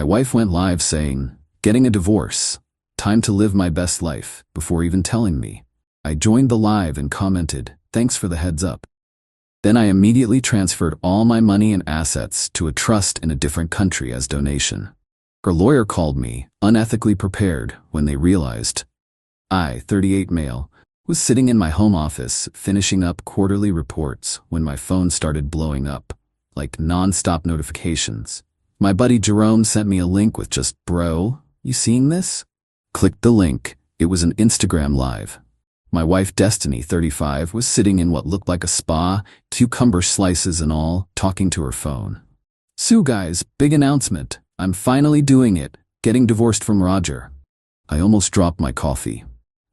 wife went live saying, "Getting a divorce. Time to live my best life," before even telling me. I joined the live and commented, "Thanks for the heads up." Then I immediately transferred all my money and assets to a trust in a different country as donation. Her lawyer called me, unethically prepared, when they realized I, 38 male, was sitting in my home office finishing up quarterly reports when my phone started blowing up, like non-stop notifications. My buddy Jerome sent me a link with just, "Bro, you seeing this?" Clicked the link. It was an Instagram live. My wife Destiny, 35, was sitting in what looked like a spa, cucumber slices and all, talking to her phone. "So guys, big announcement. I'm finally doing it. Getting divorced from Roger." I almost dropped my coffee.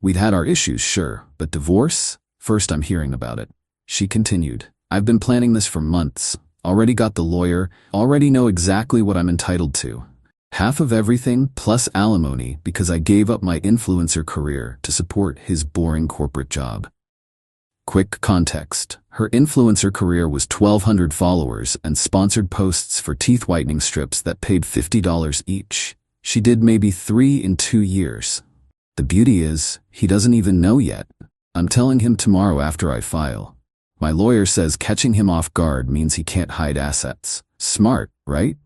We'd had our issues, sure, but divorce? First I'm hearing about it. She continued, "I've been planning this for months. Already got the lawyer, already know exactly what I'm entitled to. Half of everything plus alimony because I gave up my influencer career to support his boring corporate job." Quick context. Her influencer career was 1,200 followers and sponsored posts for teeth whitening strips that paid $50 each. She did maybe 3 in 2 years. The beauty is, he doesn't even know yet. I'm telling him tomorrow after I file. My lawyer says catching him off guard means he can't hide assets. Smart, right?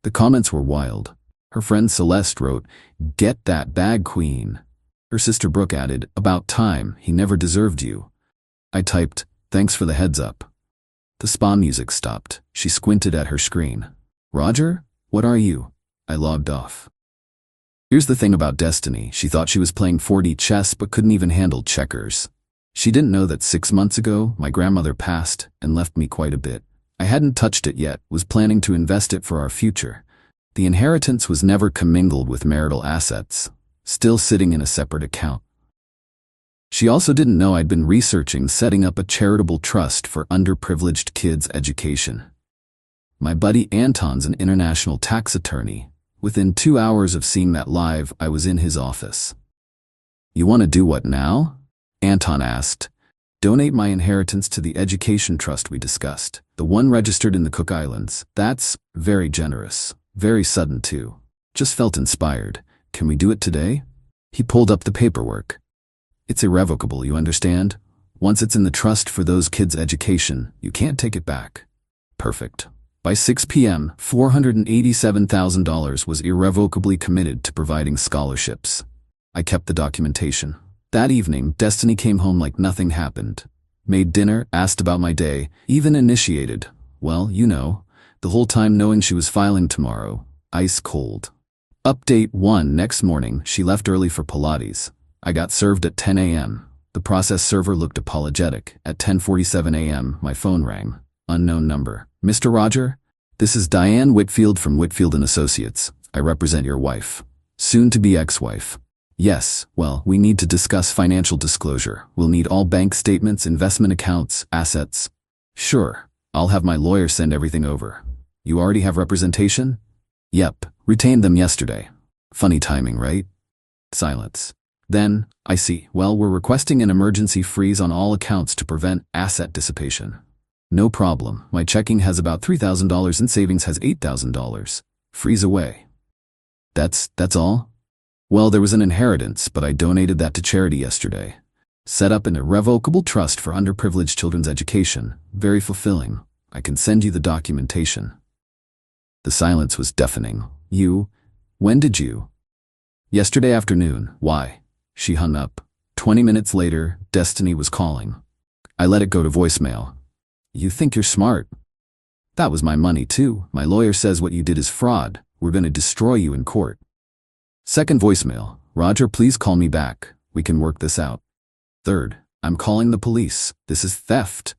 The comments were wild. Her friend Celeste wrote, "Get that bag, queen." Her sister Brooke added, "About time, he never deserved you." I typed, "Thanks for the heads up." The spa music stopped. She squinted at her screen. "Roger? What are you?" I logged off. Here's the thing about Destiny. She thought she was playing 4D chess but couldn't even handle checkers. She didn't know that 6 months ago, my grandmother passed and left me quite a bit. I hadn't touched it yet, was planning to invest it for our future. The inheritance was never commingled with marital assets, still sitting in a separate account. She also didn't know I'd been researching setting up a charitable trust for underprivileged kids' education. My buddy Anton's an international tax attorney. Within 2 hours of seeing that live, I was in his office. "You want to do what now?" Anton asked. "Donate my inheritance to the education trust we discussed, the one registered in the Cook Islands." "That's very generous. Very sudden too. Just felt inspired. Can we do it today?" He pulled up the paperwork. "It's irrevocable, you understand? Once it's in the trust for those kids' education, you can't take it back." Perfect. By 6 p.m., $487,000 was irrevocably committed to providing scholarships. I kept the documentation. That evening, Destiny came home like nothing happened. Made dinner, asked about my day, even initiated, well, you know, the whole time knowing she was filing tomorrow. Ice cold. Update 1. Next morning, she left early for Pilates. I got served at 10 a.m. The process server looked apologetic. At 10:47 a.m., my phone rang. Unknown number. "Mr. Roger? This is Diane Whitfield from Whitfield & Associates. I represent your wife. Soon-to-be ex-wife." "Yes, well, we need to discuss financial disclosure. We'll need all bank statements, investment accounts, assets." "Sure. I'll have my lawyer send everything over." "You already have representation?" "Yep. Retained them yesterday." Funny timing, right? Silence. Then, "I see. Well, we're requesting an emergency freeze on all accounts to prevent asset dissipation." "No problem. My checking has about $3,000 and savings has $8,000. Freeze away." That's all?" "Well, there was an inheritance, but I donated that to charity yesterday. Set up an irrevocable trust for underprivileged children's education. Very fulfilling. I can send you the documentation." The silence was deafening. When did you?" "Yesterday afternoon. Why?" She hung up. 20 minutes later, Destiny was calling. I let it go to voicemail. "You think you're smart?" "That was my money too. My lawyer says what you did is fraud. We're going to destroy you in court." Second voicemail. "Roger, please call me back. We can work this out." Third. "I'm calling the police. This is theft."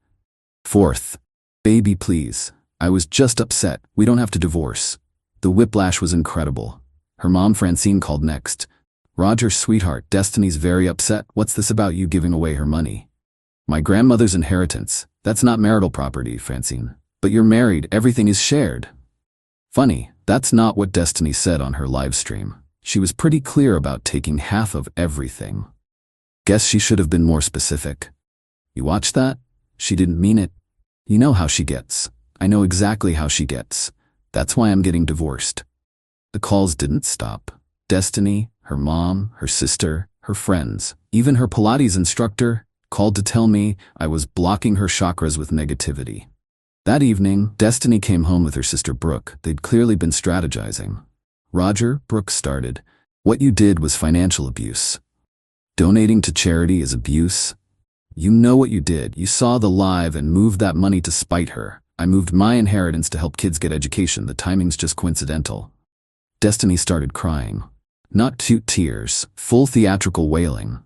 Fourth. "Baby, please. I was just upset. We don't have to divorce." The whiplash was incredible. Her mom Francine called next. "Roger, sweetheart, Destiny's very upset. What's this about you giving away her money?" "My grandmother's inheritance. That's not marital property, Francine. But you're married, everything is shared." Funny, that's not what Destiny said on her live stream. She was pretty clear about taking half of everything. Guess she should have been more specific. You watch that? She didn't mean it. You know how she gets. I know exactly how she gets. That's why I'm getting divorced. The calls didn't stop. Destiny, her mom, her sister, her friends, even her Pilates instructor, called to tell me I was blocking her chakras with negativity. That evening, Destiny came home with her sister Brooke. They'd clearly been strategizing. "Roger," Brooke started, "what you did was financial abuse. Donating to charity is abuse. You know what you did. You saw the live and moved that money to spite her. I moved my inheritance to help kids get education. The timing's just coincidental." Destiny started crying. Not cute tears, full theatrical wailing.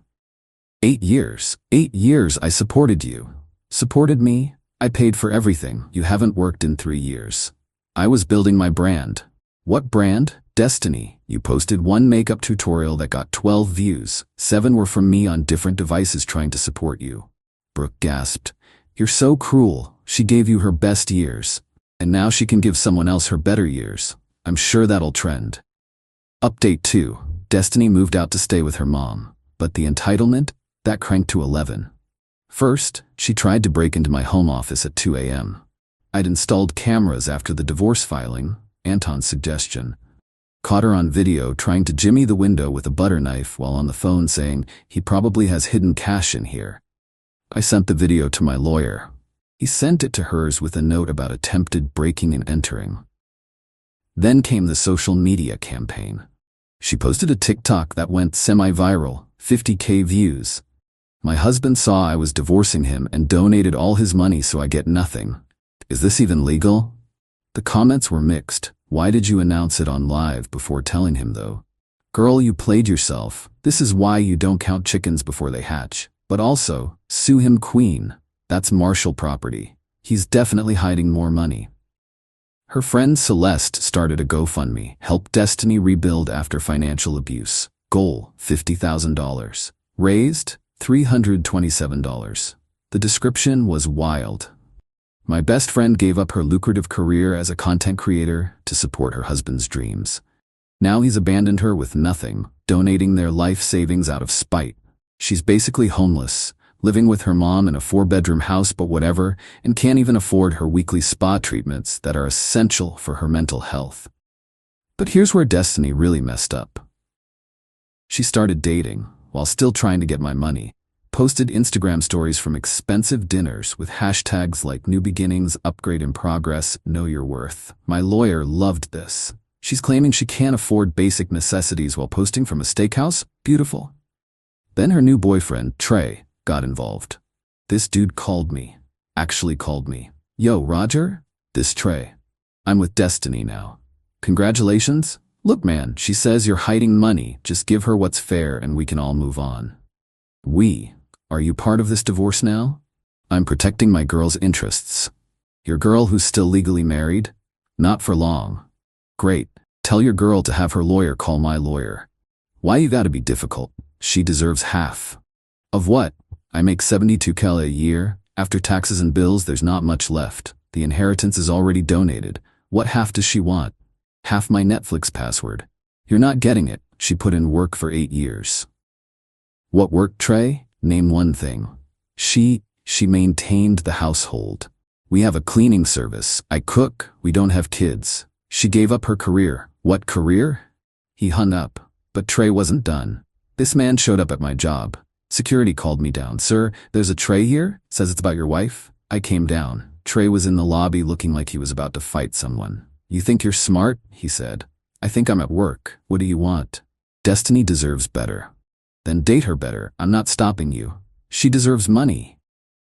8 years. 8 years I supported you. Supported me? I paid for everything. You haven't worked in 3 years. I was building my brand. What brand? Destiny. You posted one makeup tutorial that got 12 views. 7 were from me on different devices trying to support you. Brooke gasped. "You're so cruel. She gave you her best years. And now she can give someone else her better years. I'm sure that'll trend." Update 2. Destiny moved out to stay with her mom. But the entitlement? That cranked to 11. First, she tried to break into my home office at 2 a.m. I'd installed cameras after the divorce filing, Anton's suggestion. Caught her on video trying to jimmy the window with a butter knife while on the phone saying he probably has hidden cash in here. I sent the video to my lawyer. He sent it to hers with a note about attempted breaking and entering. Then came the social media campaign. She posted a TikTok that went semi-viral, 50K views. My husband saw I was divorcing him and donated all his money so I get nothing. Is this even legal? The comments were mixed. Why did you announce it on live before telling him though? Girl, you played yourself. This is why you don't count chickens before they hatch. But also, sue him queen. That's Marshall property. He's definitely hiding more money. Her friend Celeste started a GoFundMe, help Destiny rebuild after financial abuse. Goal, $50,000. Raised, $327. The description was wild. My best friend gave up her lucrative career as a content creator to support her husband's dreams. Now he's abandoned her with nothing, donating their life savings out of spite. She's basically homeless, living with her mom in a 4-bedroom house but whatever, and can't even afford her weekly spa treatments that are essential for her mental health. But here's where Destiny really messed up. She started dating, while still trying to get my money. Posted Instagram stories from expensive dinners with hashtags like new beginnings, upgrade in progress, know your worth. My lawyer loved this. She's claiming she can't afford basic necessities while posting from a steakhouse? Beautiful. Then her new boyfriend, Trey, got involved. This dude called me. Actually called me. "Yo, Roger? This Trey. I'm with Destiny now. Congratulations? Look man, she says you're hiding money. Just give her what's fair and we can all move on." Are you part of this divorce now? I'm protecting my girl's interests. Your girl who's still legally married? Not for long. Great. Tell your girl to have her lawyer call my lawyer. Why you gotta be difficult? She deserves half. Of what? I make $72K a year. After taxes and bills, there's not much left. The inheritance is already donated. What half does she want? Half my Netflix password. You're not getting it. She put in work for 8 years. What work, Trey? Name one thing. She maintained the household. We have a cleaning service. I cook. We don't have kids. She gave up her career. What career? He hung up. But Trey wasn't done. This man showed up at my job. Security called me down. "Sir, there's a Trey here. Says it's about your wife." I came down. Trey was in the lobby looking like he was about to fight someone. "You think you're smart?" he said. "I think I'm at work. What do you want?" Destiny deserves better. Then date her better. I'm not stopping you. She deserves money.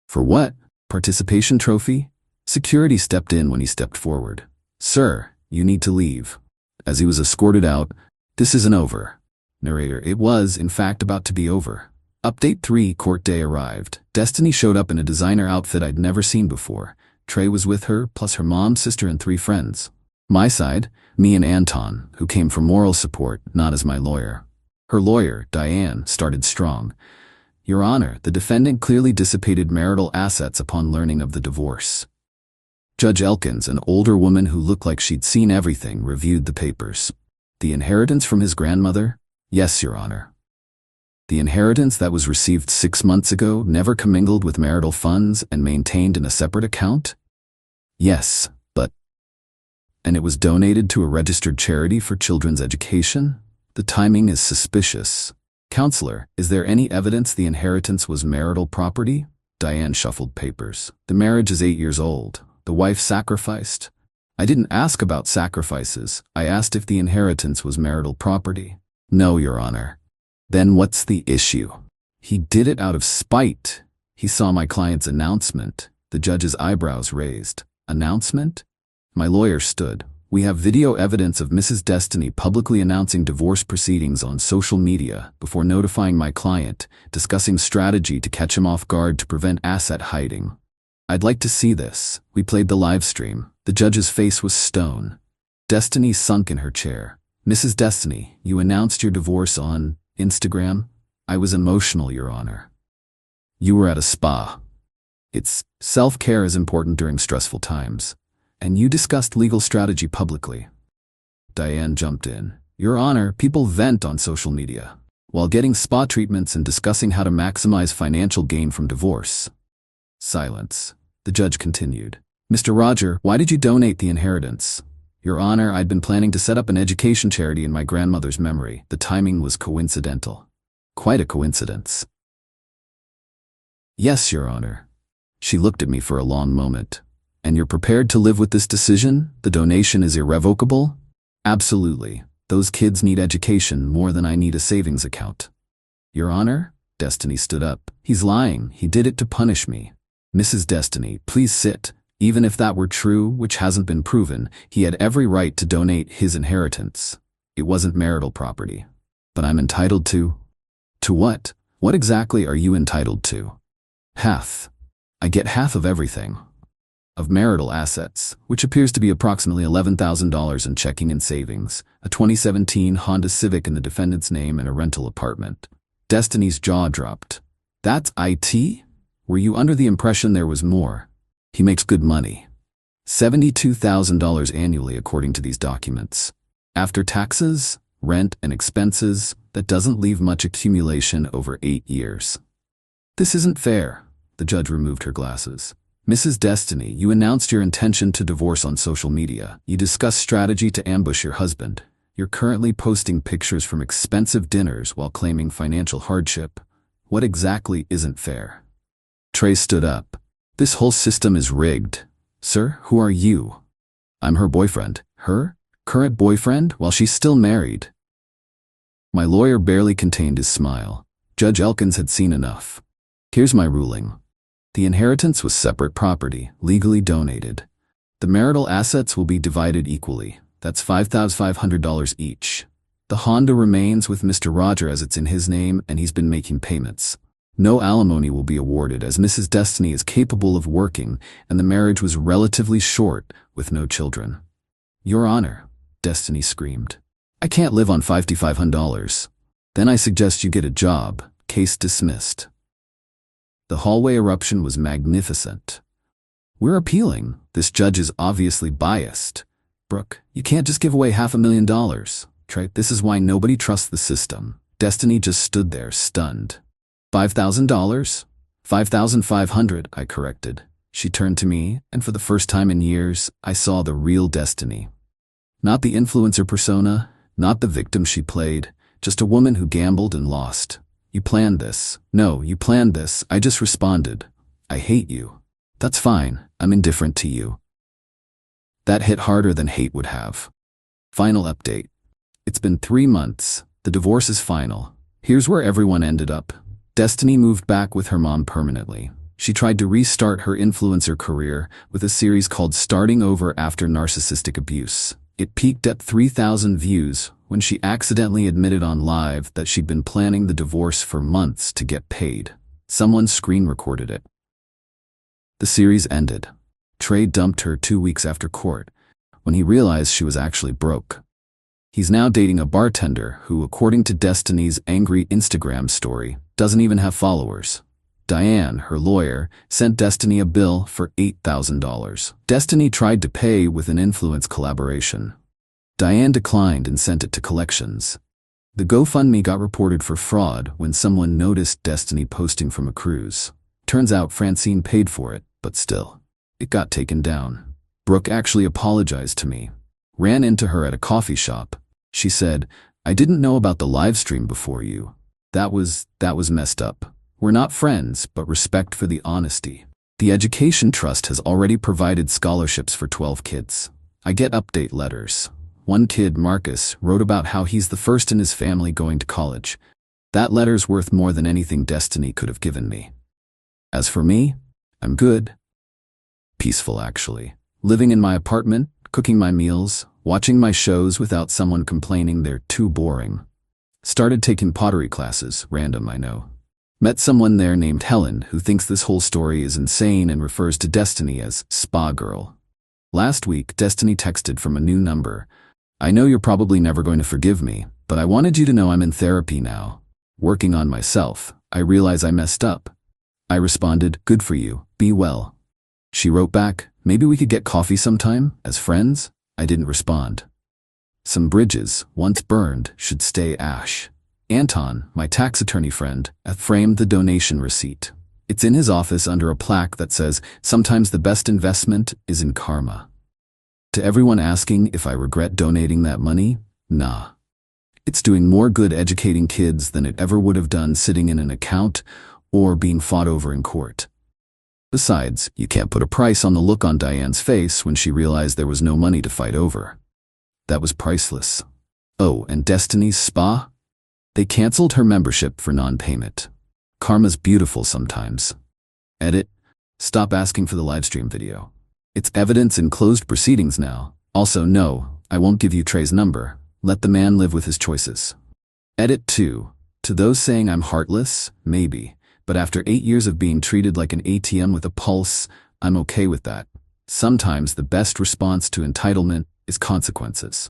For what? Participation trophy? Security stepped in when he stepped forward. "Sir, you need to leave." As he was escorted out, "This isn't over." Narrator, it was, in fact, about to be over. Update 3, court day arrived. Destiny showed up in a designer outfit I'd never seen before. Trey was with her, plus her mom, sister, and 3 friends. My side, me and Anton, who came for moral support, not as my lawyer. Her lawyer, Diane, started strong. "Your Honor, the defendant clearly dissipated marital assets upon learning of the divorce." Judge Elkins, an older woman who looked like she'd seen everything, reviewed the papers. "The inheritance from his grandmother?" "Yes, Your Honor." "The inheritance that was received 6 months ago, never commingled with marital funds and maintained in a separate account?" "Yes, but..." And it was donated to a registered charity for children's education? The timing is suspicious. Counselor, is there any evidence the inheritance was marital property? Diane shuffled papers. The marriage is 8 years old. The wife sacrificed. I didn't ask about sacrifices. I asked if the inheritance was marital property. No, Your Honor. Then what's the issue? He did it out of spite. He saw my client's announcement. The judge's eyebrows raised. Announcement? My lawyer stood. We have video evidence of Mrs. Destiny publicly announcing divorce proceedings on social media before notifying my client, discussing strategy to catch him off guard to prevent asset hiding. I'd like to see this. We played the live stream. The judge's face was stone. Destiny sunk in her chair. Mrs. Destiny, you announced your divorce on Instagram? I was emotional, Your Honor. You were at a spa. It's self-care is important during stressful times. And you discussed legal strategy publicly. Diane jumped in. Your Honor, people vent on social media while getting spa treatments and discussing how to maximize financial gain from divorce. Silence. The judge continued. Mr. Roger, why did you donate the inheritance? Your Honor, I'd been planning to set up an education charity in my grandmother's memory. The timing was coincidental. Quite a coincidence. Yes, Your Honor. She looked at me for a long moment. And you're prepared to live with this decision? The donation is irrevocable? Absolutely. Those kids need education more than I need a savings account. Your Honor? Destiny stood up. He's lying. He did it to punish me. Mrs. Destiny, please sit. Even if that were true, which hasn't been proven, he had every right to donate his inheritance. It wasn't marital property. But I'm entitled to... To what? What exactly are you entitled to? Half. I get half of everything. Of marital assets, which appears to be approximately $11,000 in checking and savings, a 2017 Honda Civic in the defendant's name, and a rental apartment. Destiny's jaw dropped. That's IT? Were you under the impression there was more? He makes good money. $72,000 annually according to these documents. After taxes, rent, and expenses, that doesn't leave much accumulation over 8 years. This isn't fair. The judge removed her glasses. Mrs. Destiny, you announced your intention to divorce on social media. You discussed strategy to ambush your husband. You're currently posting pictures from expensive dinners while claiming financial hardship. What exactly isn't fair? Trey stood up. This whole system is rigged. Sir, who are you? I'm her boyfriend. Her? Current boyfriend? While she's still married. My lawyer barely contained his smile. Judge Elkins had seen enough. Here's my ruling. The inheritance was separate property, legally donated. The marital assets will be divided equally. That's $5,500 each. The Honda remains with Mr. Roger as it's in his name and he's been making payments. No alimony will be awarded as Mrs. Destiny is capable of working and the marriage was relatively short with no children. Your Honor, Destiny screamed. I can't live on $5,500. Then I suggest you get a job. Case dismissed. The hallway eruption was magnificent. We're appealing. This judge is obviously biased. Brooke, you can't just give away $500,000. Trey, this is why nobody trusts the system. Destiny just stood there, stunned. $5,000? $5,500, I corrected. She turned to me, and for the first time in years, I saw the real Destiny. Not the influencer persona, not the victim she played, just a woman who gambled and lost. You planned this. No, you planned this. I just responded. I hate you. That's fine. I'm indifferent to you. That hit harder than hate would have. Final update. It's been 3 months. The divorce is final. Here's where everyone ended up. Destiny moved back with her mom permanently. She tried to restart her influencer career with a series called Starting Over After Narcissistic Abuse. It peaked at 3,000 views when she accidentally admitted on live that she'd been planning the divorce for months to get paid. Someone screen recorded it. The series ended. Trey dumped her 2 weeks after court, when he realized she was actually broke. He's now dating a bartender who, according to Destiny's angry Instagram story, doesn't even have followers. Diane, her lawyer, sent Destiny a bill for $8,000. Destiny tried to pay with an influence collaboration. Diane declined and sent it to collections. The GoFundMe got reported for fraud when someone noticed Destiny posting from a cruise. Turns out Francine paid for it, but still, it got taken down. Brooke actually apologized to me. Ran into her at a coffee shop. She said, "I didn't know about the live stream before you. That was messed up. We're not friends, but respect for the honesty. The Education Trust has already provided scholarships for 12 kids. I get update letters. One kid, Marcus, wrote about how he's the first in his family going to college. That letter's worth more than anything Destiny could have given me. As for me, I'm good. Peaceful, actually. Living in my apartment, cooking my meals, watching my shows without someone complaining they're too boring. Started taking pottery classes, random I know. Met someone there named Helen who thinks this whole story is insane and refers to Destiny as Spa Girl. Last week, Destiny texted from a new number. I know you're probably never going to forgive me, but I wanted you to know I'm in therapy now. Working on myself. I realize I messed up. I responded, good for you, be well. She wrote back, maybe we could get coffee sometime, as friends? I didn't respond. Some bridges, once burned, should stay ash. Anton, my tax attorney friend, framed the donation receipt. It's in his office under a plaque that says, sometimes the best investment is in karma. To everyone asking if I regret donating that money, nah. It's doing more good educating kids than it ever would have done sitting in an account or being fought over in court. Besides, you can't put a price on the look on Diane's face when she realized there was no money to fight over. That was priceless. Oh, and Destiny's spa? They canceled her membership for non-payment. Karma's beautiful sometimes. Edit. Stop asking for the livestream video. It's evidence in closed proceedings now. Also, no, I won't give you Trey's number. Let the man live with his choices. Edit 2. To those saying I'm heartless, maybe. But after 8 years of being treated like an ATM with a pulse, I'm okay with that. Sometimes the best response to entitlement is consequences.